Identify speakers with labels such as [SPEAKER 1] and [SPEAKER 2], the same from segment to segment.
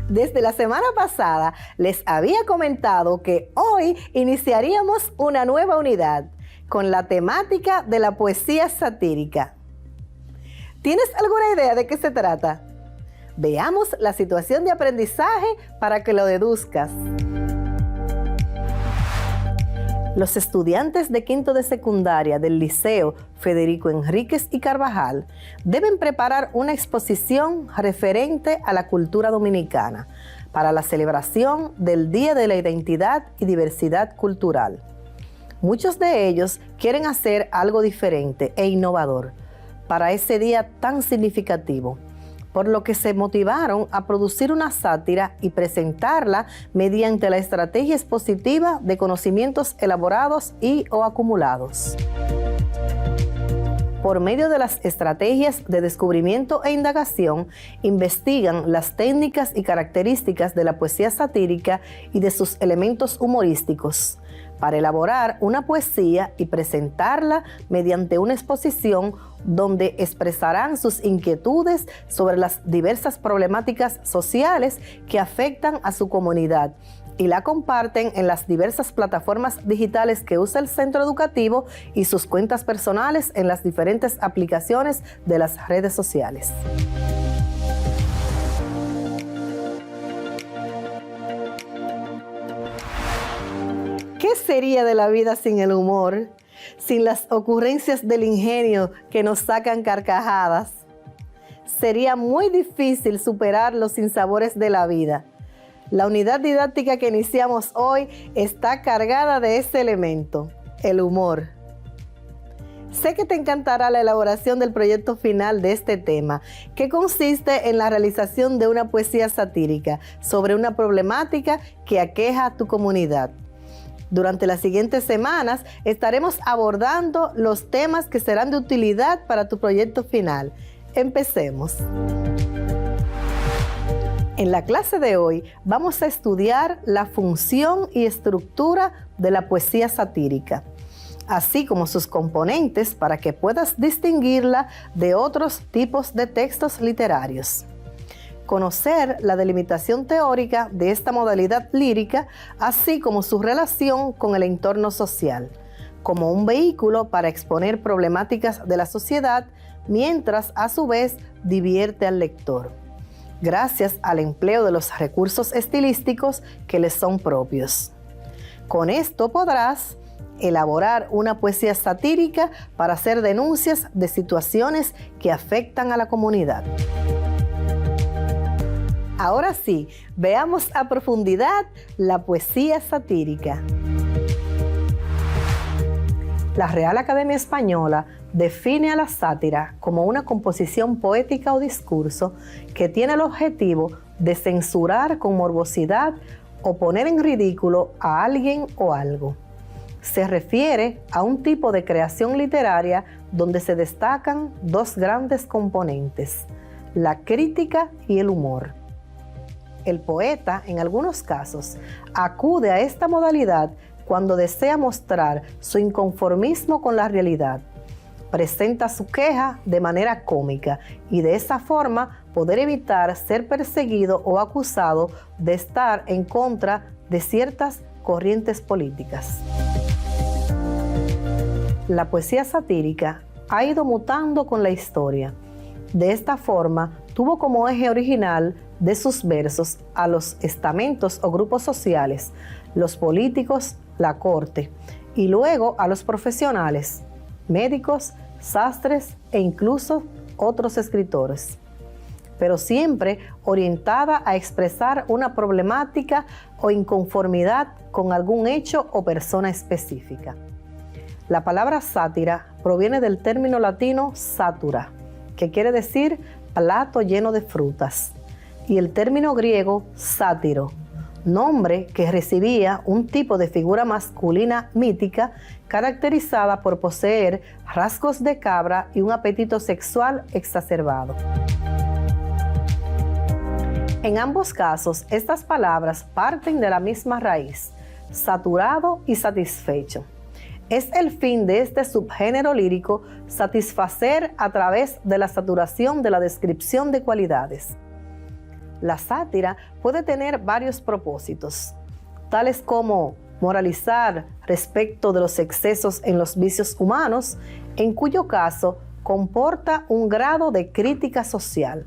[SPEAKER 1] Desde la semana pasada les había comentado que hoy iniciaríamos una nueva unidad con la temática de la poesía satírica. ¿Tienes alguna idea de qué se trata? Veamos la situación de aprendizaje para que lo deduzcas. Los estudiantes de quinto de secundaria del Liceo Federico Enríquez y Carvajal deben preparar una exposición referente a la cultura dominicana para la celebración del Día de la Identidad y Diversidad Cultural. Muchos de ellos quieren hacer algo diferente e innovador para ese día tan significativo, por lo que se motivaron a producir una sátira y presentarla mediante la estrategia expositiva de conocimientos elaborados y/o acumulados. Por medio de las estrategias de descubrimiento e indagación, investigan las técnicas y características de la poesía satírica y de sus elementos humorísticos, para elaborar una poesía y presentarla mediante una exposición donde expresarán sus inquietudes sobre las diversas problemáticas sociales que afectan a su comunidad y la comparten en las diversas plataformas digitales que usa el centro educativo y sus cuentas personales en las diferentes aplicaciones de las redes sociales. ¿Qué sería de la vida sin el humor? Sin las ocurrencias del ingenio que nos sacan carcajadas. Sería muy difícil superar los sinsabores de la vida. La unidad didáctica que iniciamos hoy está cargada de ese elemento, el humor. Sé que te encantará la elaboración del proyecto final de este tema, que consiste en la realización de una poesía satírica sobre una problemática que aqueja a tu comunidad. Durante las siguientes semanas estaremos abordando los temas que serán de utilidad para tu proyecto final. Empecemos. En la clase de hoy vamos a estudiar la función y estructura de la poesía satírica, así como sus componentes para que puedas distinguirla de otros tipos de textos literarios. Conocer la delimitación teórica de esta modalidad lírica, así como su relación con el entorno social, como un vehículo para exponer problemáticas de la sociedad, mientras a su vez divierte al lector, gracias al empleo de los recursos estilísticos que les son propios. Con esto podrás elaborar una poesía satírica para hacer denuncias de situaciones que afectan a la comunidad. Ahora sí, veamos a profundidad la poesía satírica. La Real Academia Española define a la sátira como una composición poética o discurso que tiene el objetivo de censurar con morbosidad o poner en ridículo a alguien o algo. Se refiere a un tipo de creación literaria donde se destacan dos grandes componentes, la crítica y el humor. El poeta, en algunos casos, acude a esta modalidad cuando desea mostrar su inconformismo con la realidad. Presenta su queja de manera cómica y de esa forma poder evitar ser perseguido o acusado de estar en contra de ciertas corrientes políticas. La poesía satírica ha ido mutando con la historia. De esta forma, tuvo como eje original de sus versos a los estamentos o grupos sociales, los políticos, la corte, y luego a los profesionales, médicos, sastres e incluso otros escritores, pero siempre orientada a expresar una problemática o inconformidad con algún hecho o persona específica. La palabra sátira proviene del término latino satura, que quiere decir plato lleno de frutas, y el término griego sátiro, nombre que recibía un tipo de figura masculina mítica caracterizada por poseer rasgos de cabra y un apetito sexual exacerbado. En ambos casos, estas palabras parten de la misma raíz, saturado y satisfecho. Es el fin de este subgénero lírico satisfacer a través de la saturación de la descripción de cualidades. la sátira puede tener varios propósitos, tales como moralizar respecto de los excesos en los vicios humanos, en cuyo caso comporta un grado de crítica social,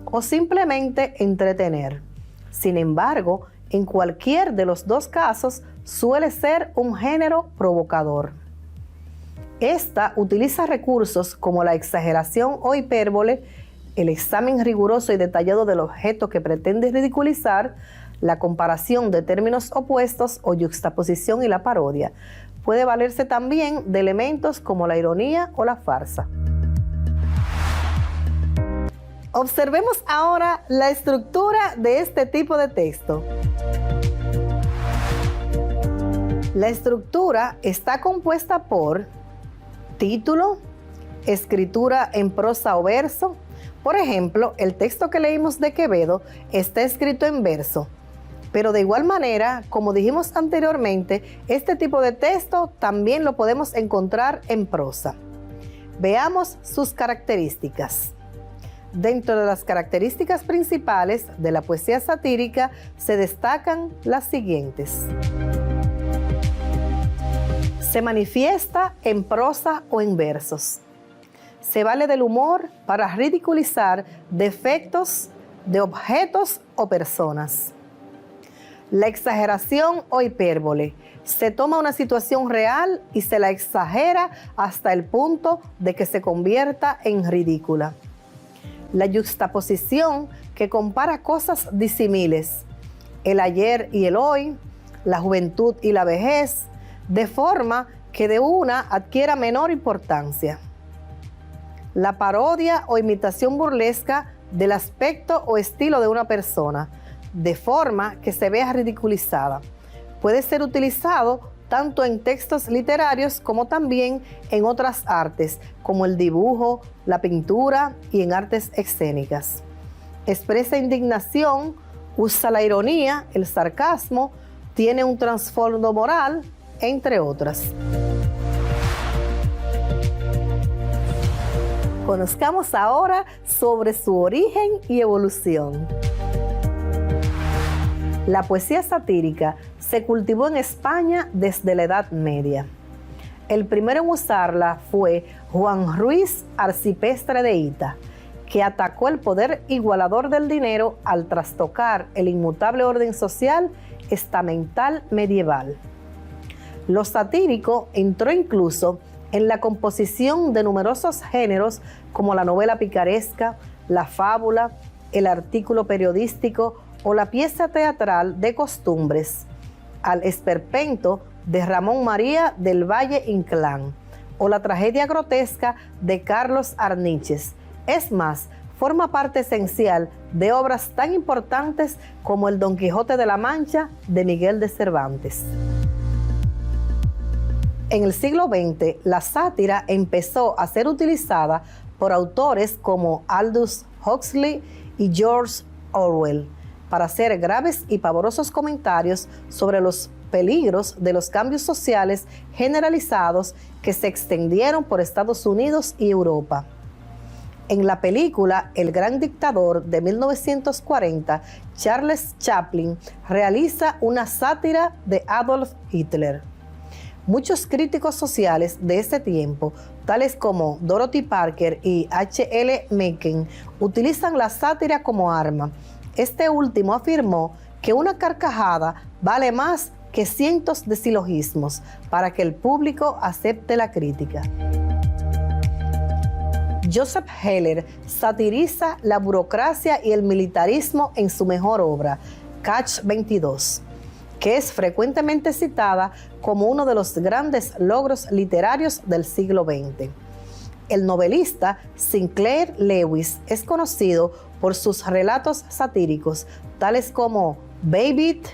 [SPEAKER 1] o simplemente entretener. Sin embargo, en cualquier de los dos casos suele ser un género provocador. Esta utiliza recursos como la exageración o hipérbole, el examen riguroso y detallado del objeto que pretende ridiculizar, la comparación de términos opuestos o yuxtaposición y la parodia. Puede valerse también de elementos como la ironía o la farsa. Observemos ahora la estructura de este tipo de texto. La estructura está compuesta por título, escritura en prosa o verso. Por ejemplo, el texto que leímos de Quevedo está escrito en verso, pero de igual manera, como dijimos anteriormente, este tipo de texto también lo podemos encontrar en prosa. Veamos sus características. Dentro de las características principales de la poesía satírica se destacan las siguientes. Se manifiesta en prosa o en versos. Se vale del humor para ridiculizar defectos de objetos o personas. La exageración o hipérbole. Se toma una situación real y se la exagera hasta el punto de que se convierta en ridícula. La yuxtaposición, que compara cosas disímiles, el ayer y el hoy, la juventud y la vejez, de forma que de una adquiera menor importancia. La parodia o imitación burlesca del aspecto o estilo de una persona, de forma que se vea ridiculizada. Puede ser utilizado tanto en textos literarios como también en otras artes, como el dibujo, la pintura y en artes escénicas. Expresa indignación, usa la ironía, el sarcasmo, tiene un trasfondo moral, entre otras. Conozcamos ahora sobre su origen y evolución. La poesía satírica se cultivó en España desde la Edad Media. El primero en usarla fue Juan Ruiz Arcipestre de Hita, que atacó el poder igualador del dinero al trastocar el inmutable orden social estamental medieval. Lo satírico entró incluso en la composición de numerosos géneros como la novela picaresca, la fábula, el artículo periodístico o la pieza teatral de costumbres, al esperpento de Ramón María del Valle Inclán o la tragedia grotesca de Carlos Arniches. Es más, forma parte esencial de obras tan importantes como el Don Quijote de la Mancha de Miguel de Cervantes. En el siglo XX, la sátira empezó a ser utilizada por autores como Aldous Huxley y George Orwell para hacer graves y pavorosos comentarios sobre los peligros de los cambios sociales generalizados que se extendieron por Estados Unidos y Europa. En la película El Gran Dictador de 1940, Charles Chaplin realiza una sátira de Adolf Hitler. Muchos críticos sociales de ese tiempo, tales como Dorothy Parker y H.L. Mencken, utilizan la sátira como arma. Este último afirmó que una carcajada vale más que cientos de silogismos para que el público acepte la crítica. Joseph Heller satiriza la burocracia y el militarismo en su mejor obra, Catch 22, que es frecuentemente citada como uno de los grandes logros literarios del siglo XX. El novelista Sinclair Lewis es conocido por sus relatos satíricos, tales como Baby It,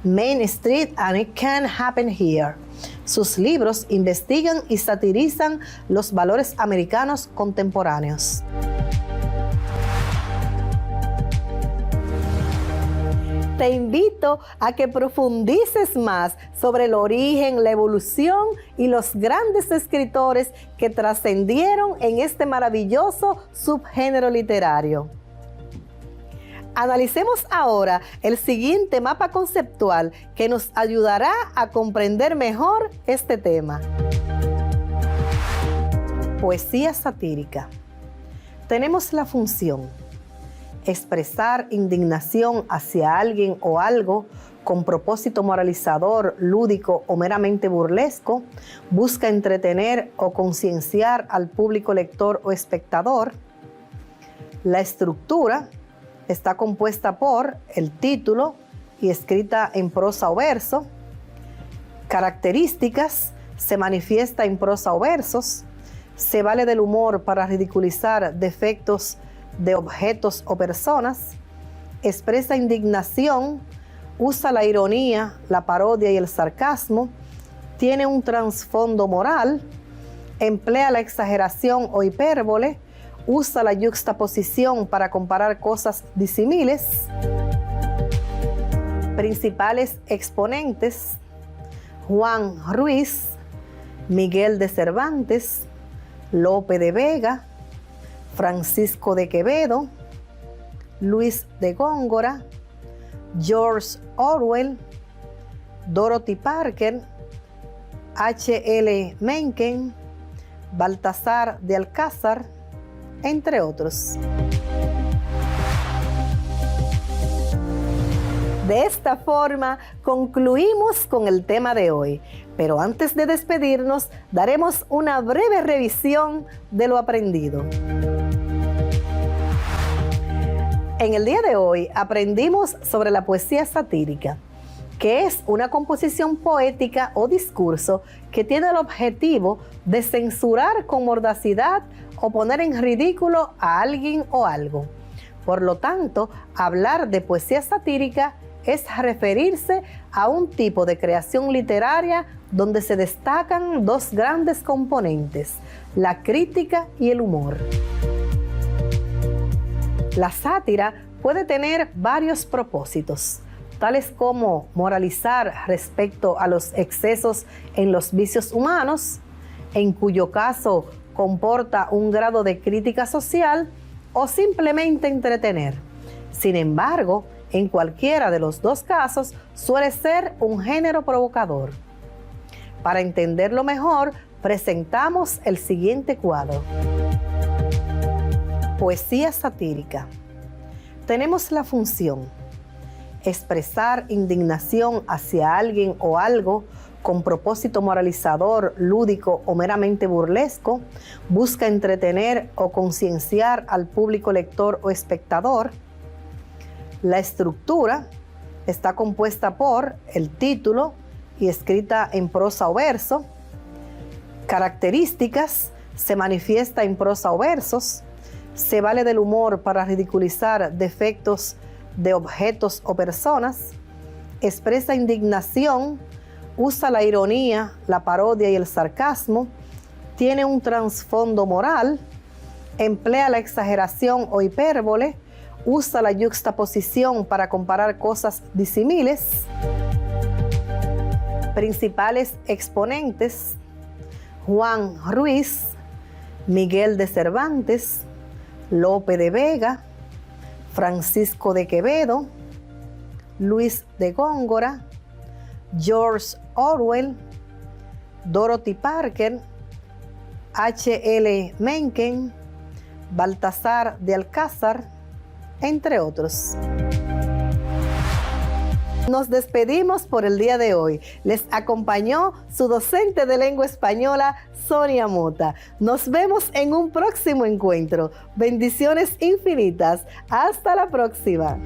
[SPEAKER 1] Main Street and It Can't Happen Here. Sus libros investigan y satirizan los valores americanos contemporáneos. Te invito a que profundices más sobre el origen, la evolución y los grandes escritores que trascendieron en este maravilloso subgénero literario. Analicemos ahora el siguiente mapa conceptual que nos ayudará a comprender mejor este tema. Poesía satírica. Tenemos la función: expresar indignación hacia alguien o algo con propósito moralizador, lúdico o meramente burlesco, busca entretener o concienciar al público lector o espectador. La estructura está compuesta por el título y escrita en prosa o verso. Características: se manifiesta en prosa o versos. Se vale del humor para ridiculizar defectos de objetos o personas. Expresa indignación. Usa la ironía, la parodia y el sarcasmo. Tiene un trasfondo moral. Emplea la exageración o hipérbole. Usa la yuxtaposición para comparar cosas disímiles. Principales exponentes: Juan Ruiz, Miguel de Cervantes, Lope de Vega, Francisco de Quevedo, Luis de Góngora, George Orwell, Dorothy Parker, H.L. Mencken, Baltasar de Alcázar, entre otros. De esta forma concluimos con el tema de hoy, pero antes de despedirnos daremos una breve revisión de lo aprendido. En el día de hoy aprendimos sobre la poesía satírica, que es una composición poética o discurso que tiene el objetivo de censurar con mordacidad o poner en ridículo a alguien o algo. Por lo tanto, hablar de poesía satírica es referirse a un tipo de creación literaria donde se destacan dos grandes componentes: la crítica y el humor. La sátira puede tener varios propósitos, tales como moralizar respecto a los excesos en los vicios humanos, en cuyo caso comporta un grado de crítica social, o simplemente entretener. Sin embargo, en cualquiera de los dos casos suele ser un género provocador. Para entenderlo mejor, presentamos el siguiente cuadro. Poesía satírica. Tenemos la función: expresar indignación hacia alguien o algo con propósito moralizador, lúdico o meramente burlesco. Busca entretener o concienciar al público lector o espectador. La estructura está compuesta por el título y escrita en prosa o verso. Características: se manifiesta en prosa o versos. Se vale del humor para ridiculizar defectos de objetos o personas. Expresa indignación. Usa la ironía, la parodia y el sarcasmo. Tiene un trasfondo moral. Emplea la exageración o hipérbole. Usa la yuxtaposición para comparar cosas disímiles. Principales exponentes: Juan Ruiz, Miguel de Cervantes, Lope de Vega, Francisco de Quevedo, Luis de Góngora, George Orwell, Dorothy Parker, H.L. Mencken, Baltasar de Alcázar, entre otros. Nos despedimos por el día de hoy. Les acompañó su docente de lengua española, Sonia Mota. Nos vemos en un próximo encuentro. Bendiciones infinitas. Hasta la próxima.